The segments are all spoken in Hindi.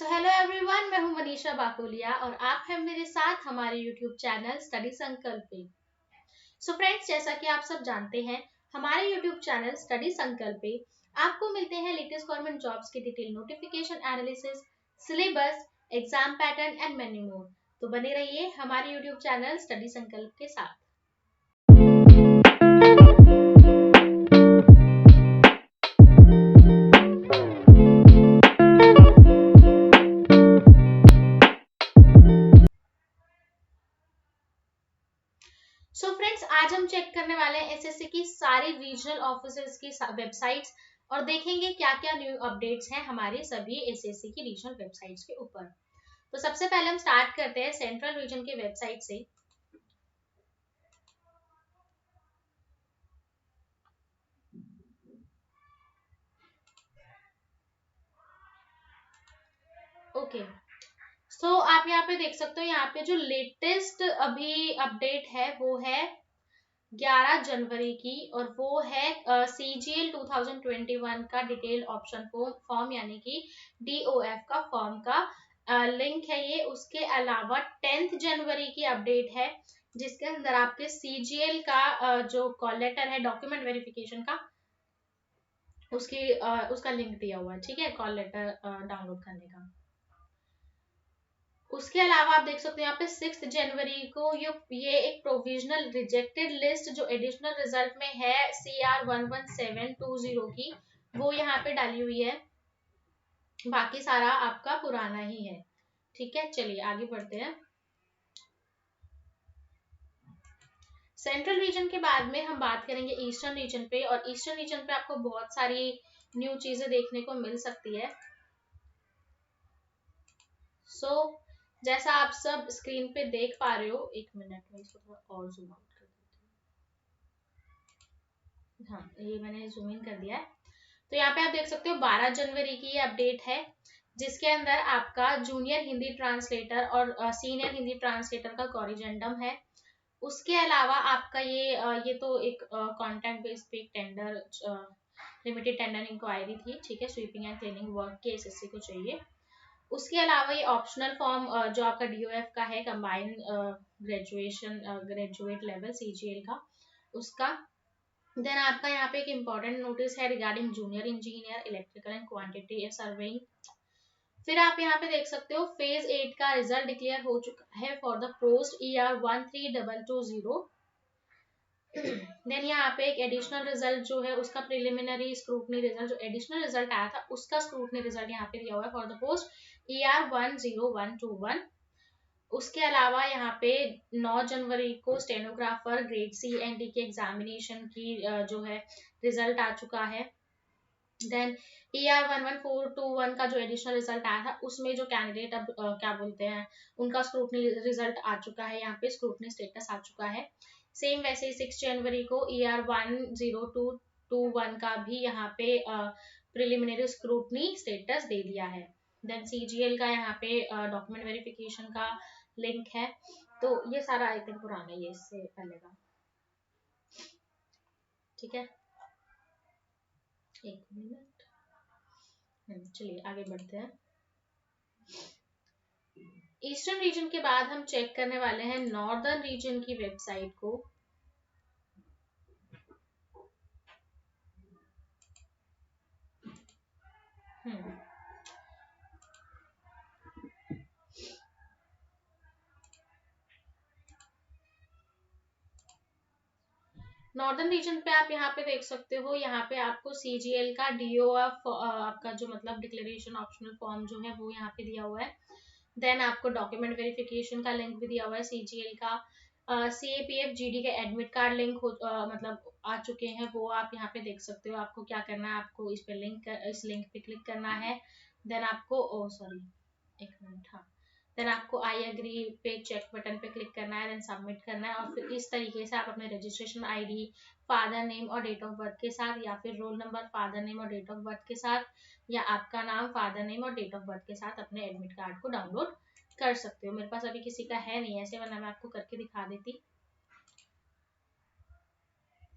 हेलो एवरीवन, मैं हूं मनीषा बाकोलिया और आप हैं मेरे साथ हमारे यूट्यूब चैनल स्टडी संकल्प पे। फ्रेंड्स, जैसा कि आप सब जानते हैं, हमारे यूट्यूब चैनल स्टडी संकल्प पे आपको मिलते हैं लेटेस्ट गवर्नमेंट जॉब्स के detail notification analysis, syllabus, exam pattern and many more. तो बने रहिए हमारे यूट्यूब चैनल स्टडी संकल्प के साथ। फ्रेंड्स, आज हम चेक करने वाले हैं एसएससी की सारी रीजनल ऑफिसर्स की वेबसाइट्स और देखेंगे क्या क्या न्यू अपडेट्स हैं हमारी सभी एसएससी की रीजनल वेबसाइट्स के ऊपर। तो सबसे पहले हम स्टार्ट करते हैं सेंट्रल रीजन की वेबसाइट से। ओके, आप यहाँ पे देख सकते हो, यहाँ पे जो लेटेस्ट अभी अपडेट है वो है 11 जनवरी की, और वो है सीजीएल 2021 का डिटेल ऑप्शन फॉर्म यानी कि डीओएफ का फॉर्म का लिंक है ये। उसके अलावा 10 जनवरी की अपडेट है जिसके अंदर आपके सीजीएल का जो कॉल लेटर है डॉक्यूमेंट वेरिफिकेशन का, उसका लिंक दिया हुआ है। ठीक है, कॉल लेटर डाउनलोड करने का। उसके अलावा आप देख सकते हो यहाँ पे 6 जनवरी को ये एक प्रोविजनल रिजेक्टेड लिस्ट जो एडिशनल रिजल्ट में है CR11720 की, वो यहाँ पे डाली हुई है। बाकी सारा आपका पुराना ही है। ठीक है, चलिए आगे बढ़ते हैं। सेंट्रल रीजन के बाद में हम बात करेंगे ईस्टर्न रीजन पे, और ईस्टर्न रीजन पे आपको बहुत सारी न्यू चीजें देखने को मिल सकती है। जैसा आप सब स्क्रीन पे देख पा रहे हो, एक मिनट में इसको थोड़ा और जूम आउट कर देती हूँ। हाँ, ये मैंने जूम इन कर दिया है। तो यहाँ पे आप देख सकते हो 12 जनवरी की ये अपडेट है जिसके अंदर आपका जूनियर हिंदी ट्रांसलेटर और सीनियर हिंदी ट्रांसलेटर का कॉरिजेंडम है। उसके अलावा आपका ये तो एक कॉन्ट्रैक्ट बेस पे एक टेंडर, लिमिटेड टेंडर इंक्वायरी थी। ठीक है, स्वीपिंग एंड क्लीनिंग वर्क के एसएससी को चाहिए। उसके अलावा ये ऑप्शनल फॉर्म जो आपका डीओएफ का है, कंबाइन ग्रेजुएट लेवल सीजीएल का, उसका। देन आपका यहाँ पे एक इम्पोर्टेंट नोटिस है regarding junior engineer electrical and quantity surveying. फिर आप यहाँ पे देख सकते हो फेज 8 का रिजल्ट डिक्लेयर हो चुका है for the post ER13220। Then यहाँ पे एक एडिशनल रिजल्ट जो है उसका प्रिलिमिनरी स्क्रूटनी रिजल्ट, जो एडिशनल रिजल्ट आया था उसका स्क्रूटनी रिजल्ट यहाँ पे दिया हुआ है फॉर द पोस्ट ER10121। उसके अलावा यहाँ पे 9 जनवरी को stenographer grade C and D के एग्जामिनेशन की जो है रिजल्ट आ चुका है। देन ER11421 का जो एडिशनल रिजल्ट आया था उसमें जो कैंडिडेट अब क्या बोलते हैं उनका स्क्रूटनी रिजल्ट आ चुका है, यहाँ पे स्क्रूटनी स्टेटस आ चुका है। सेम वैसे ही 6 जनवरी को ER10221 का भी यहाँ पे प्रिलिमिनरी स्क्रूटनी स्टेटस दे दिया है। देन सीजीएल का यहाँ पे डॉक्यूमेंट वेरिफिकेशन का लिंक है। तो ये सारा आई थिंक पुराना ही है इससे पहले का। ठीक है, एक मिनट, चलिए आगे बढ़ते हैं। ईस्टर्न रीजन के बाद हम चेक करने वाले हैं नॉर्दर्न रीजन की वेबसाइट को। नॉर्दर्न रीजन पे आप यहाँ पे देख सकते हो, यहाँ पे आपको सीजीएल का डीओएफ आपका जो मतलब डिक्लेरेशन ऑप्शनल फॉर्म जो है वो यहाँ पे दिया हुआ है। देन आपको डॉक्यूमेंट वेरिफिकेशन का लिंक भी दिया हुआ है सीजीएल का। CAPF GD के एडमिट कार्ड लिंक मतलब आ चुके हैं, वो आप यहाँ पे देख सकते हो। आपको क्या करना है, आपको इस लिंक पे क्लिक करना है। देन आपको एक मिनट, हाँ, देन आपको आई एग्री पे चेक बटन पे क्लिक करना है, देन सबमिट करना है। और फिर इस तरीके से आप अपने रजिस्ट्रेशन आईडी, फादर नेम और डेट ऑफ बर्थ के साथ, या फिर रोल नंबर, फादर नेम और डेट ऑफ बर्थ के साथ, या आपका नाम, फादर नेम और डेट ऑफ बर्थ के साथ अपने एडमिट कार्ड को डाउनलोड कर सकते हो। मेरे पास अभी किसी का है नहीं ऐसे, वरना मैं आपको करके दिखा देती।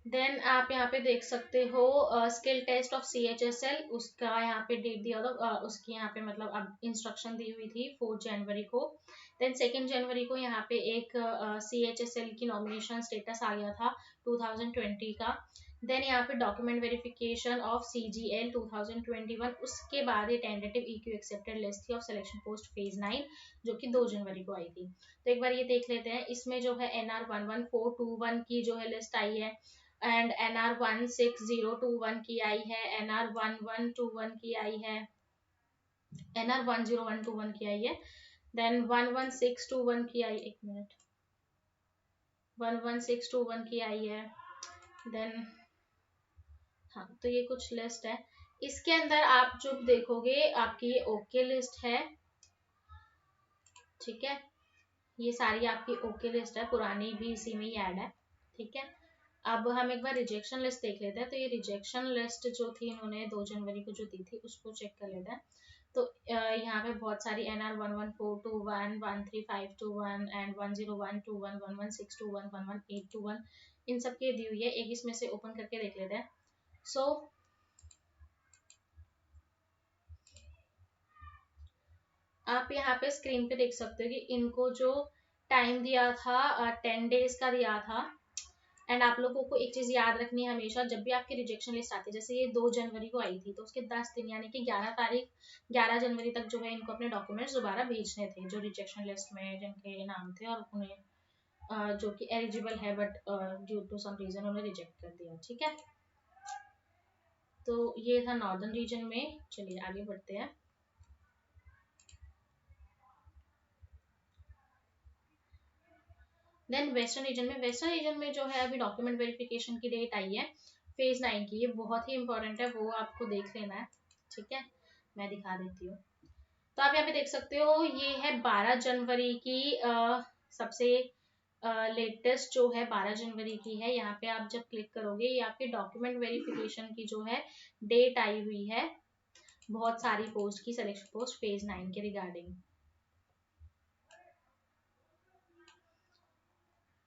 देन आप यहाँ पे देख सकते हो स्किल टेस्ट ऑफ CHSL, उसका यहाँ पे डेट दिया था, उसकी यहाँ पे मतलब अब इंस्ट्रक्शन दी हुई थी 4 जनवरी को। देन 2 जनवरी को यहाँ पे एक CHSL की नॉमिनेशन स्टेटस आ गया था 2020 का। देन यहाँ पे डॉक्यूमेंट वेरिफिकेशन ऑफ CGL 2021, उसके बाद ये टेंटेटिव EQ एक्सेप्टेड लिस्ट थी ऑफ सिलेक्शन पोस्ट फेज 9 जो कि 2 जनवरी को आई थी। तो एक बार ये देख लेते हैं, इसमें जो है NR 11421 की जो है लिस्ट आई है, एंड NR 16021 की आई है, NR 1121 की आई है, NR 10121 की आई है, देन 11621 की आई, एक मिनट, 11621 की आई है। देन हाँ, तो ये कुछ लिस्ट है। इसके अंदर आप जो देखोगे आपकी ये ओके लिस्ट है, ठीक है, ये सारी आपकी ओके लिस्ट है, पुरानी भी इसी में ही ऐड है, ठीक है। अब हम एक बार रिजेक्शन लिस्ट देख लेते हैं। तो ये रिजेक्शन लिस्ट जो थी इन्होंने 2 जनवरी को जो दी थी उसको चेक कर लेते हैं। तो यहाँ पे बहुत सारी NR 11421, 13521 एंड 10121, 11621, 11821 इन सब की दी हुई है। एक इसमें से ओपन करके देख लेते हैं। सो आप यहाँ पे स्क्रीन पे देख सकते हो कि इनको जो टाइम दिया था 10 डेज का दिया था। एंड आप लोगों को एक चीज याद रखनी है हमेशा, जब भी आपकी रिजेक्शन लिस्ट आती है, जैसे ये 2 जनवरी को आई थी तो उसके 10 दिन यानी कि 11 जनवरी तक जो है इनको अपने डॉक्यूमेंट्स दोबारा भेजने थे, जो रिजेक्शन लिस्ट में जिनके नाम थे और उन्हें जो कि एलिजिबल है but due to some reason उन्हें रिजेक्ट कर दिया, ठीक है। तो ये था नॉर्दर्न रीजन में। चलिए आगे बढ़ते हैं। देन वेस्टर्न रीजन में जो है अभी डॉक्यूमेंट वेरिफिकेशन की डेट आई है फेज 9 की। ये बहुत ही इंपॉर्टेंट है, वो आपको देख लेना है, ठीक है, मैं दिखा देती हूँ। तो आप यहाँ पे देख सकते हो ये है 12 जनवरी की, सबसे लेटेस्ट जो है 12 जनवरी की है। यहाँ पे आप जब क्लिक करोगे ये आपके डॉक्यूमेंट वेरिफिकेशन की जो है डेट आई हुई है बहुत सारी पोस्ट की, सिलेक्शन पोस्ट फेज 9 के रिगार्डिंग।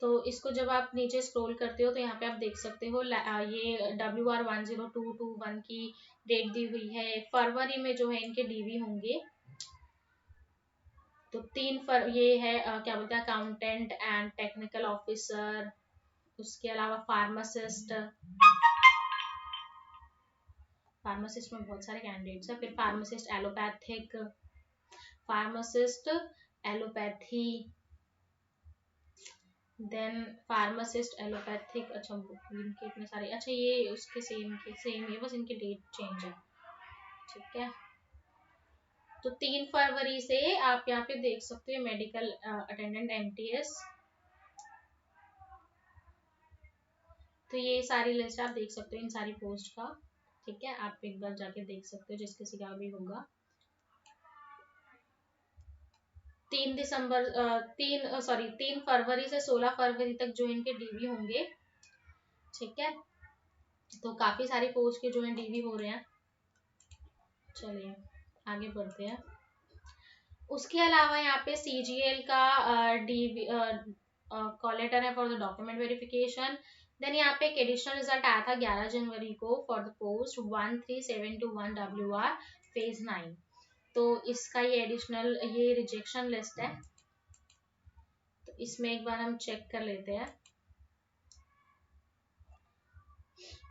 तो इसको जब आप नीचे स्क्रॉल करते हो तो यहाँ पे आप देख सकते हो ये WR 10221 की डेट दी हुई है। फरवरी में जो है इनके DV होंगे। तो ये है क्या बोलते हैं, अकाउंटेंट एंड टेक्निकल ऑफिसर, उसके अलावा फार्मासिस्ट में बहुत सारे कैंडिडेट्स हैं। फिर pharmacist allopathy, then pharmacist allopathic, अच्छा इनके इतने सारे, अच्छा ये उसके सेम है, बस इनकी डेट चेंज है, ठीक है। तो 3 फरवरी से आप यहाँ पे देख सकते हो मेडिकल अटेंडेंट MTS। तो ये सारी लिस्ट आप देख सकते हो इन सारी पोस्ट का, ठीक है, आप एक बार जाके देख सकते हो जिस किसी का भी होगा। 3 फरवरी से 16 फरवरी तक जो इनके DV होंगे, ठीक है। तो काफी सारी पोस्ट के जो है DV हो रहे हैं। चलिए आगे बढ़ते हैं। उसके अलावा यहाँ पे CGL का DV कॉल लेटर है for the document verification. Then यहाँ पे एक एडिशनल रिजल्ट आया था 11 जनवरी को for the post 13721 WR phase 9। तो इसका ये एडिशनल ये रिजेक्शन लिस्ट है। तो इसमें एक बार हम चेक कर लेते हैं।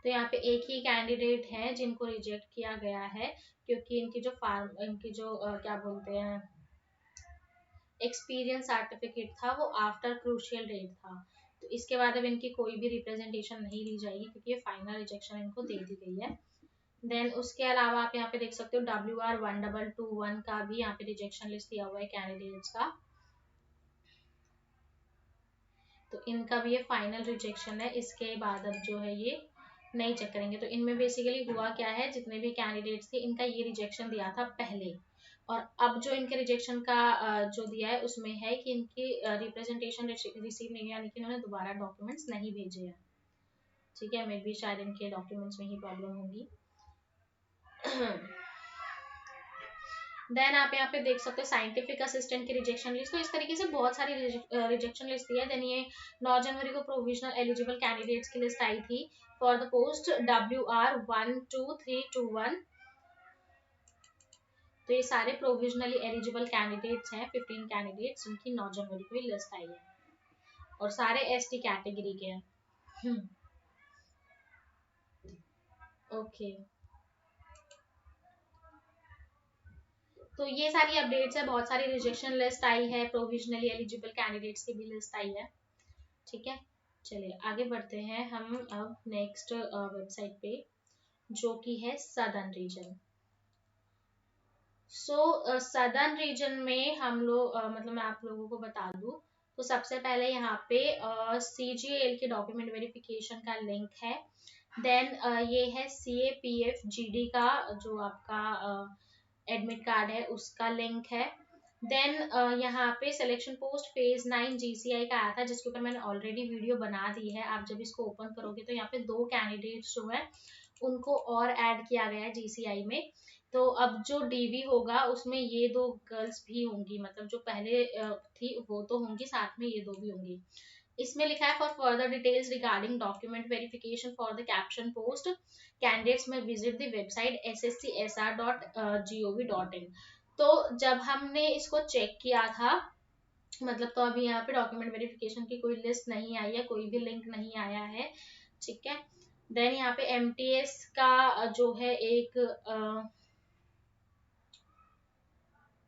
तो यहाँ पे एक ही कैंडिडेट है जिनको रिजेक्ट किया गया है, क्योंकि इनकी जो क्या बोलते हैं एक्सपीरियंस सर्टिफिकेट था वो आफ्टर क्रूशियल डेट था। तो इसके बाद अब इनकी कोई भी रिप्रेजेंटेशन नहीं ली जाएगी क्योंकि ये फाइनल रिजेक्शन इनको दे दी गई है। देन उसके अलावा आप यहाँ पे देख सकते हो WR 1221 का भी यहाँ पे रिजेक्शन लिस्ट दिया हुआ है कैंडिडेट्स का। तो इनका भी ये फाइनल रिजेक्शन है। इसके बाद अब जो है ये नहीं चेक करेंगे। तो इनमें बेसिकली हुआ क्या है, जितने भी कैंडिडेट्स थे इनका ये रिजेक्शन दिया था पहले, और अब जो इनके रिजेक्शन का जो दिया है उसमें है कि इनकी रिप्रेजेंटेशन रिसीव नहीं, यानी कि इन्होंने दोबारा डॉक्यूमेंट्स नहीं भेजे हैं, ठीक है। मे बी शायद इनके डॉक्यूमेंट्स में ही प्रॉब्लम होगी। देन आप यहाँ पे देख सकते हो साइंटिफिक असिस्टेंट की रिजेक्शन लिस्ट। तो इस तरीके से बहुत सारी रिजेक्शन लिस्ट दी है। देन ये 9 जनवरी को प्रोविजनल एलिजिबल कैंडिडेट्स की लिस्ट आई थी। For the post WR12321। तो ये सारे प्रोविजनली एलिजिबल कैंडिडेट्स हैं, 15 कैंडिडेट्स, उनकी 9 जनवरी को ही लिस्ट आई है और सारे ST कैटेगरी के हैं। ओके तो ये सारी अपडेट्स है, बहुत सारी रिजेक्शन लिस्ट आई है, प्रोविजनली एलिजिबल कैंडिडेट्स की भी लिस्ट आई है। ठीक है, चलिए आगे बढ़ते हैं हम अब नेक्स्ट वेबसाइट पे, जो कि है सदर्न रीजन। सो सदर्न रीजन में हम लोग मतलब मैं आप लोगों को बता दूं तो सबसे पहले यहाँ पे CGL के डॉक्यूमेंट वेरिफिकेशन का लिंक है। देन ये है CAPF GD का जो आपका एडमिट कार्ड है उसका लिंक है। देन यहाँ पे सिलेक्शन पोस्ट फेज 9 GCI का आया था, जिसके ऊपर मैंने ऑलरेडी वीडियो बना दी है। आप जब इसको ओपन करोगे तो यहाँ पे 2 कैंडिडेट्स जो है उनको और ऐड किया गया है GCI में। तो अब जो DV होगा उसमें ये 2 गर्ल्स भी होंगी, मतलब जो पहले थी वो तो होंगी, साथ में ये 2 भी होंगी। इसमें लिखा है for further details regarding document verification for the caption post candidates में विजिट द वेबसाइट sscsr.gov.in। तो जब हमने इसको चेक किया था, मतलब तो अभी यहाँ पे डॉक्यूमेंट वेरिफिकेशन की कोई लिस्ट नहीं आई है, कोई भी लिंक नहीं आया है। ठीक है, देन यहाँ पे MTS का जो है एक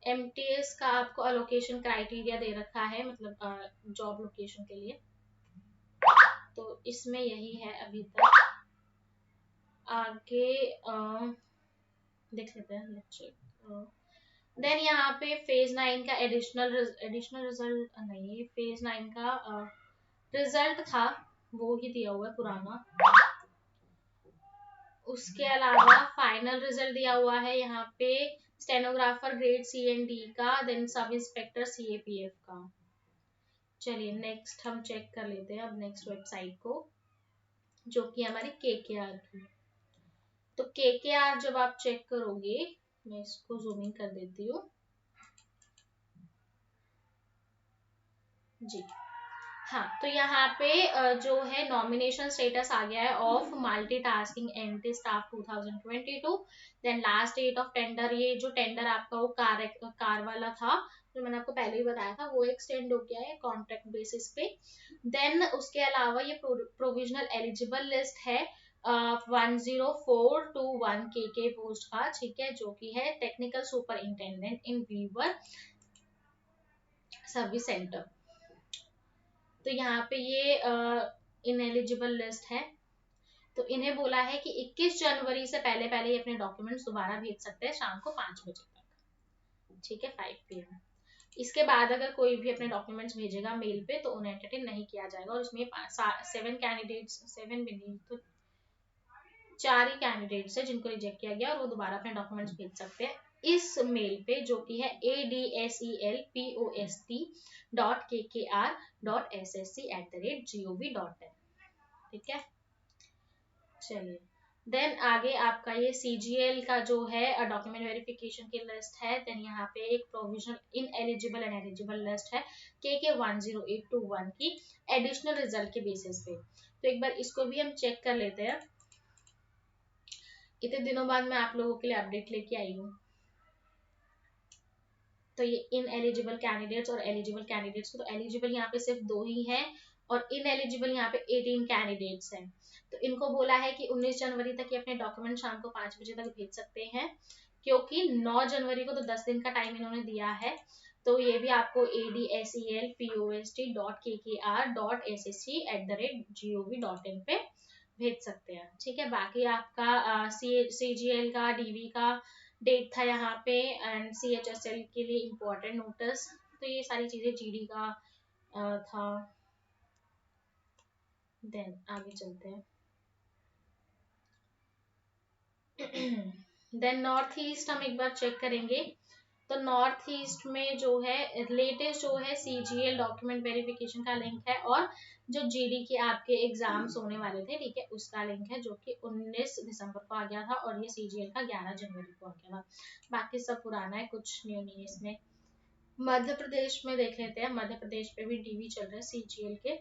MTS का आपको अलोकेशन क्राइटेरिया दे रखा है, मतलब जॉब लोकेशन के लिए। तो इसमें यही है अभी तक। आगे देख लेते हैं, देन यहाँ पे फेज 9 का एडिशनल रिजल्ट नहीं, फेज 9 का रिजल्ट था वो ही दिया हुआ है पुराना। उसके अलावा फाइनल रिजल्ट दिया हुआ है यहाँ पे स्टेनोग्राफर ग्रेड CND का, देन सब इंस्पेक्टर CAPF का। चलिए नेक्स्ट हम चेक कर लेते हैं अब नेक्स्ट वेबसाइट को, जो कि हमारी KKR की। तो KKR जब आप चेक करोगे, मैं इसको जूमिंग कर देती हूँ जी। हाँ, तो यहाँ पे जो है नॉमिनेशन स्टेटस आ गया है of multitasking anti staff 2022। Then last date of tender, ये जो टेंडर आपका वो कार वाला था जो मैंने आपको पहले ही बताया था, वो एक्सटेंड हो गया है कॉन्ट्रैक्ट बेसिस पे। देन उसके अलावा ये प्रोविजनल एलिजिबल लिस्ट है 10421 KK पोस्ट का, ठीक है, जो कि है टेक्निकल सुपर इंटेंडेंट इन वीवर सर्विस सेंटर। तो यहाँ पे ये इनएलिजिबल लिस्ट है, तो इन्हें बोला है कि 21 जनवरी से पहले पहले ये अपने डॉक्यूमेंट्स दोबारा भेज सकते हैं शाम को 5 बजे तक, ठीक है, 5 PM। इसके बाद अगर कोई भी अपने डॉक्यूमेंट्स भेजेगा मेल पे तो उन्हें एंटरटेन नहीं किया जाएगा। और उसमें 7 कैंडिडेट्स, 7 भी नहीं तो 4 ही कैंडिडेट्स है जिनको रिजेक्ट किया गया और वो दोबारा अपने डॉक्यूमेंट्स भेज सकते हैं इस मेल पे, जो कि है adselpost.kkr.ssc@gov.in। ठीक है, चलिए देन आगे आपका ये CGL का जो है डॉक्यूमेंट वेरिफिकेशन की लिस्ट है। देन यहाँ पे एक provisional in eligible and eligible list है KK 10821 की एडिशनल रिजल्ट के बेसिस पे। तो एक बार इसको भी हम चेक कर लेते हैं। इतने दिनों बाद मैं आप लोगों के लिए अपडेट लेके आई हूँ। तो ये इन एलिजिबल कैंडिडेट्स और एलिजिबल कैंडिडेट्स को, तो एलिजिबल यहाँ पे सिर्फ 2 ही हैं और इन एलिजिबल यहाँ पे 18 कैंडिडेट्स हैं। तो इनको बोला है कि 19 जनवरी तक ये अपने डॉक्यूमेंट शाम को 5 बजे तक भेज सकते हैं, क्योंकि 9 जनवरी को तो 10 दिन का टाइम इन्होंने दिया है। तो ये भी आपको adselpost.kkr.ssc@gov.in पे भेज सकते हैं, ठीक है। बाकी आपका CGL का, DV का डेट था यहाँ पे, एंड CHSL के लिए इम्पोर्टेंट नोटिस। तो ये सारी चीजें GD का था। देन आगे चलते हैं। देन नॉर्थ ईस्ट हम एक बार चेक करेंगे। तो नॉर्थ ईस्ट में जो है लेटेस्ट जो है CGL डॉक्यूमेंट वेरिफिकेशन का लिंक है, और जो GD के आपके एग्जाम्स होने वाले थे, ठीक है, उसका लिंक है, जो कि 19 दिसंबर को आ गया था और ये CGL का 11 जनवरी को आ गया था। बाकी सब पुराना है, कुछ न्यू नहीं है इसमें। मध्य प्रदेश में देख लेते हैं, मध्य प्रदेश पे भी DV चल रहा है CGL के।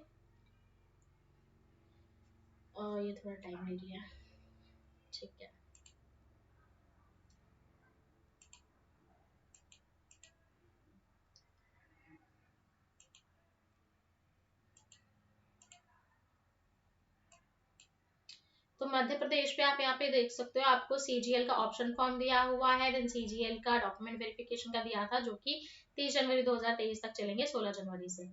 ये थोड़ा टाइम ले रही है, ठीक है। तो मध्य प्रदेश पे आप यहाँ पे देख सकते हो, आपको सीजीएल का ऑप्शन फॉर्म दिया हुआ है, देन सीजीएल का डॉक्यूमेंट वेरिफिकेशन का दिया था, जो कि 30 जनवरी 2023 तक चलेंगे 16 जनवरी से।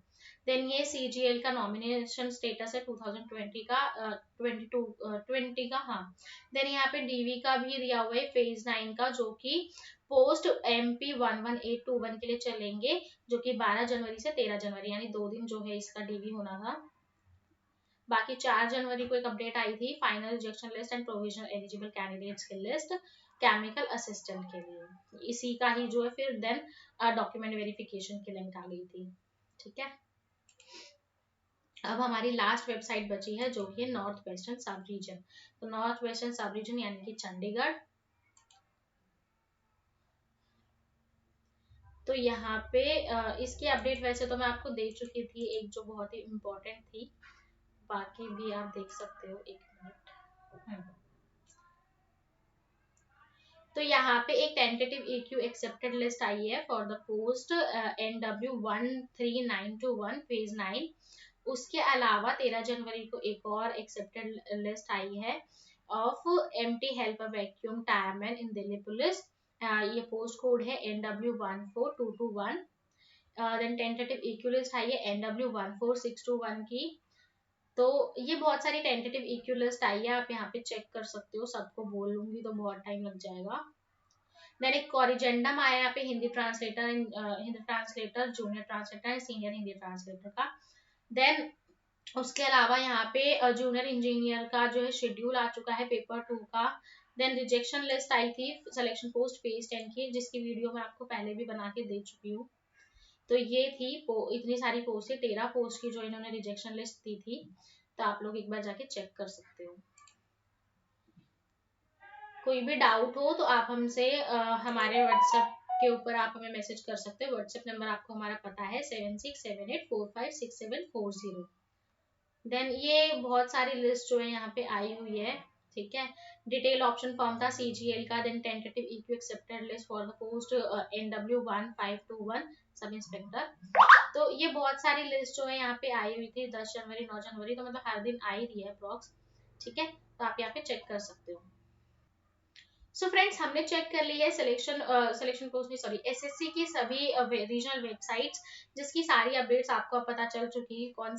देन ये सीजीएल का नॉमिनेशन स्टेटस है 2020 का, 20 का, हाँ। देन यहाँ पे डीवी का भी दिया हुआ है फेज 9 का, जो कि पोस्ट MP 11821 के लिए चलेंगे, जो कि 12 जनवरी से 13 जनवरी, यानी 2 दिन जो है इसका डीवी होना था। बाकी 4 जनवरी को एक अपडेट आई थी, final rejection list and provisional eligible candidates की लिस्ट केमिकल असिस्टेंट के लिए, इसी का ही जो है फिर देन डॉक्यूमेंट वेरिफिकेशन की लिंक आ गई थी, ठीक है। अब हमारी लास्ट वेबसाइट बची है, जो कि नॉर्थ वेस्टर्न सब रीजन। तो नॉर्थ वेस्टर्न सब रीजन यानी कि चंडीगढ़। तो यहाँ पे इसकी अपडेट वैसे तो मैं आपको दे चुकी थी, एक जो बहुत ही इम्पोर्टेंट थी, बाकी भी आप देख सकते हो, एक मिनट। तो यहाँ पे एक टेंटेटिव EQ एक्सेप्टेड लिस्ट आई है for the post NW13921 phase 9। उसके अलावा 13 जनवरी को एक और एक्सेप्टेड लिस्ट आई है of MT helper vacuum tyreman in Delhi police. ये पोस्ट कोड है NW14221। Then tentative EQ list आई है NW14621 की। तो ये बहुत सारी टेंटेटिव EQ लिस्ट आई है, आप यहाँ पे चेक कर सकते हो, सबको बोल लूंगी तो बहुत टाइम लग जाएगा। देन एक कॉरिजेंडम आया यहाँ पे Hindi translator, junior translator, senior Hindi translator का। देन उसके अलावा यहाँ पे जूनियर इंजीनियर का जो है शेड्यूल आ चुका है पेपर 2 का। देन रिजेक्शन लिस्ट आई थी सिलेक्शन पोस्ट फेज 10 की, जिसकी वीडियो मैं आपको पहले भी बना के दे चुकी हूँ। तो ये थी इतनी सारी पोस्ट थी, 13 पोस्ट की जो इन्होंने रिजेक्शन लिस्ट दी थी, तो आप लोग एक बार जाके चेक कर सकते हो। कोई भी डाउट हो तो आप हमसे हमारे व्हाट्सएप के ऊपर आप हमें मैसेज कर सकते हो। व्हाट्सएप नंबर आपको हमारा पता है 7678456740। देन ये बहुत सारी लिस्ट जो है यहाँ पे आई हुई है, ठीक है। डिटेल ऑप्शन फॉर्म था CGL का, then tentative EQ accepted list for the post NW1521 sub inspector. तो ये बहुत सारी लिस्ट जो है यहाँ पे आई हुई थी 10 जनवरी 9 जनवरी, तो मतलब हर दिन आई रही है अप्रॉक्स, ठीक है। तो आप यहाँ पे चेक कर सकते हो। सो फ्रेंड्स, हमने चेक कर ली है सिलेक्शन पोस्ट नहीं, सॉरी, SSC की सभी रीजनल वेबसाइट्स, जिसकी सारी अपडेट्स आपको पता चल चुकी है, कौन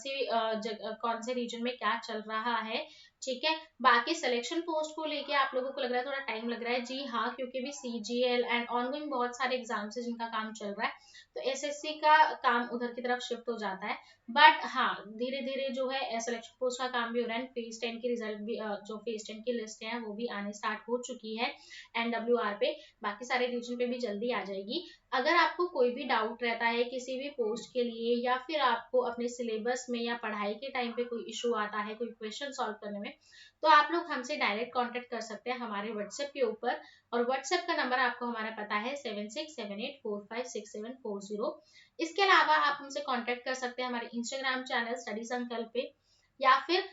से रीजन में क्या चल रहा है, ठीक है। बाकी सिलेक्शन पोस्ट को लेके आप लोगों को लग रहा है थोड़ा टाइम लग रहा है, जी हाँ, क्योंकि भी CGL एंड ऑनगोइंग बहुत सारे एग्जाम्स है जिनका काम चल रहा है, तो SSC का काम उधर की तरफ शिफ्ट हो जाता है। बट हाँ, धीरे धीरे जो है सिलेक्शन पोस्ट का काम भी हो रहा है, फेज 10 की रिजल्ट भी जो फेज 10 की लिस्ट है वो भी आने स्टार्ट हो चुकी है NWR पे। बाकी सारे रीजन पे भी जल्दी आ जाएगी। अगर आपको कोई भी डाउट रहता है किसी भी पोस्ट के लिए, या फिर आपको अपने सिलेबस में या पढ़ाई के टाइम पे कोई इशू आता है, कोई क्वेश्चन सॉल्व करने में, तो आप लोग हमसे डायरेक्ट कांटेक्ट कर सकते हैं हमारे व्हाट्सएप के ऊपर। और व्हाट्सएप का नंबर आपको हमारा पता है 7678456740। इसके अलावा आप हमसे कांटेक्ट कर सकते हैं हमारे इंस्टाग्राम चैनल स्टडी संकल्प पे, या फिर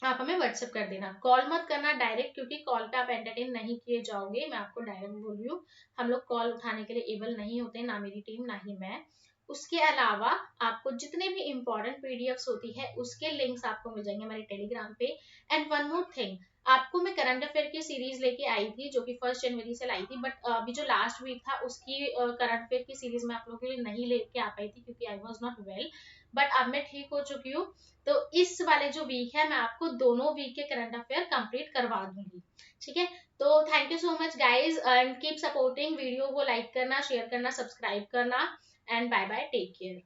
आप हमें व्हाट्सएप कर देना। कॉल मत करना डायरेक्ट, क्योंकि कॉल पे आप एंटरटेन नहीं किए जाओगे, मैं आपको डायरेक्ट बोल रही हूँ। हम लोग कॉल उठाने के लिए एबल नहीं होते, ना मेरी टीम ना ही मैं। उसके अलावा आपको जितने भी इंपॉर्टेंट PDFs होती है उसके लिंक्स आपको मिल जाएंगे हमारे टेलीग्राम पे। एंड वन मोर थिंग, आपको मैं करंट अफेयर की सीरीज लेके आई थी, जो कि 1 जनवरी से लाई थी, बट अभी जो लास्ट वीक था उसकी करंट अफेयर की सीरीज मैं आप लोगों के लिए नहीं लेके आ पाई थी, क्योंकि I was not well. But अब मैं ठीक हो चुकी हूँ, तो इस वाले जो वीक है मैं आपको दोनों वीक के करंट अफेयर कंप्लीट करवा दूंगी, ठीक है। तो thank you so much guys, and keep supporting. Video को लाइक करना, शेयर करना, सब्सक्राइब करना, and bye bye, take care.